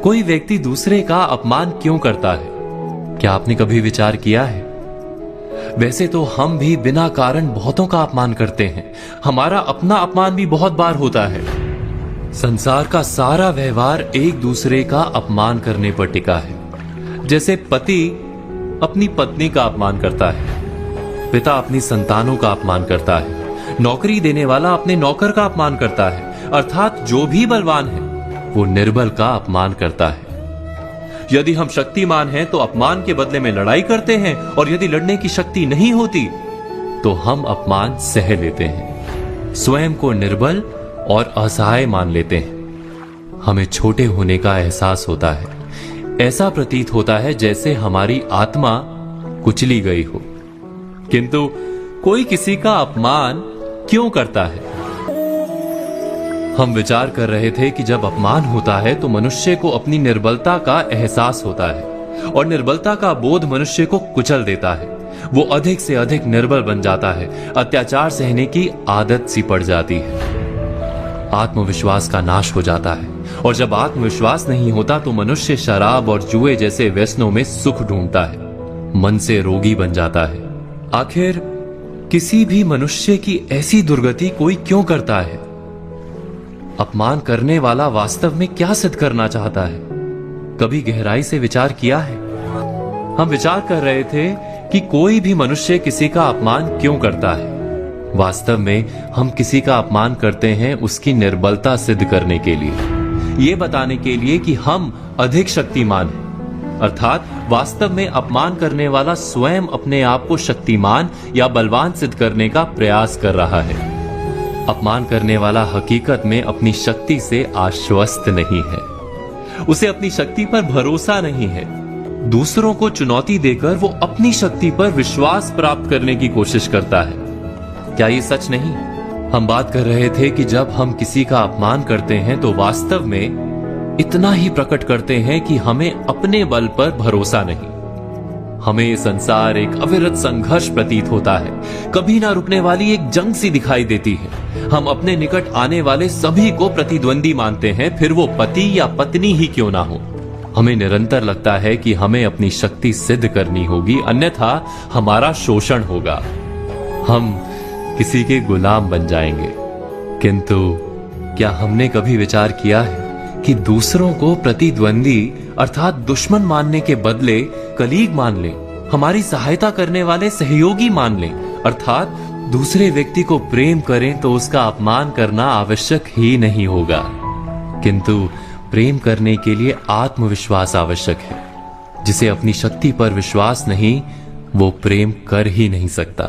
कोई व्यक्ति दूसरे का अपमान क्यों करता है? क्या आपने कभी विचार किया है? वैसे तो हम भी बिना कारण बहुतों का अपमान करते हैं। हमारा अपना अपमान भी बहुत बार होता है। संसार का सारा व्यवहार एक दूसरे का अपमान करने पर टिका है। जैसे पति अपनी पत्नी का अपमान करता है, पिता अपनी संतानों का अपमान करता है, नौकरी देने वाला अपने नौकर का अपमान करता है, अर्थात जो भी बलवान है वो निर्बल का अपमान करता है। यदि हम शक्तिमान हैं तो अपमान के बदले में लड़ाई करते हैं, और यदि लड़ने की शक्ति नहीं होती तो हम अपमान सह लेते हैं, स्वयं को निर्बल और असहाय मान लेते हैं। हमें छोटे होने का एहसास होता है। ऐसा प्रतीत होता है जैसे हमारी आत्मा कुचली गई हो। किंतु कोई किसी का अपमान क्यों करता है? हम विचार कर रहे थे कि जब अपमान होता है तो मनुष्य को अपनी निर्बलता का एहसास होता है, और निर्बलता का बोध मनुष्य को कुचल देता है। वो अधिक से अधिक निर्बल बन जाता है, अत्याचार सहने की आदत सी पड़ जाती है, आत्मविश्वास का नाश हो जाता है। और जब आत्मविश्वास नहीं होता तो मनुष्य शराब और जुए जैसे व्यसनों में सुख ढूंढता है, मन से रोगी बन जाता है। आखिर किसी भी मनुष्य की ऐसी दुर्गति कोई क्यों करता है? अपमान करने वाला वास्तव में क्या सिद्ध करना चाहता है? कभी गहराई से विचार किया है? हम विचार कर रहे थे कि कोई भी मनुष्य किसी का अपमान क्यों करता है। वास्तव में हम किसी का अपमान करते हैं उसकी निर्बलता सिद्ध करने के लिए, यह बताने के लिए कि हम अधिक शक्तिमान हैं। अर्थात वास्तव में अपमान करने वाला स्वयं अपने आप को शक्तिमान या बलवान सिद्ध करने का प्रयास कर रहा है। अपमान करने वाला हकीकत में अपनी शक्ति से आश्वस्त नहीं है, उसे अपनी शक्ति पर भरोसा नहीं है। दूसरों को चुनौती देकर वो अपनी शक्ति पर विश्वास प्राप्त करने की कोशिश करता है। क्या ये सच नहीं? हम बात कर रहे थे कि जब हम किसी का अपमान करते हैं तो वास्तव में इतना ही प्रकट करते हैं कि हमें अपने बल पर भरोसा नहीं। हमें ये संसार एक अविरत संघर्ष प्रतीत होता है, कभी ना रुकने वाली एक जंग सी दिखाई देती है। हम अपने निकट आने वाले सभी को प्रतिद्वंदी मानते हैं, फिर वो पति या पत्नी ही क्यों ना हो। हमें निरंतर लगता है कि हमें अपनी शक्ति सिद्ध करनी होगी, अन्यथा हमारा शोषण होगा, हम किसी के गुलाम बन जाएंगे। किंतु क्या हमने कभी विचार किया है कि दूसरों को प्रतिद्वंदी अर्थात दुश्मन मानने के बदले कलीग मान लें, हमारी सहायता करने वाले सहयोगी मान लें, अर्थात दूसरे व्यक्ति को प्रेम करें तो उसका अपमान करना आवश्यक ही नहीं होगा। किंतु प्रेम करने के लिए आत्मविश्वास आवश्यक है। जिसे अपनी शक्ति पर विश्वास नहीं, वो प्रेम कर ही नहीं सकता।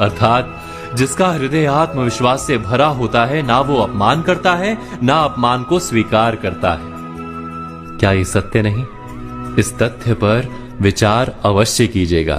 अर्थात जिसका हृदय आत्मविश्वास से भरा होता है, ना वो अपमान करता है, ना अपमान को स्वीकार करता है। क्या ये सत्य नहीं? इस तथ्य पर विचार अवश्य कीजिएगा।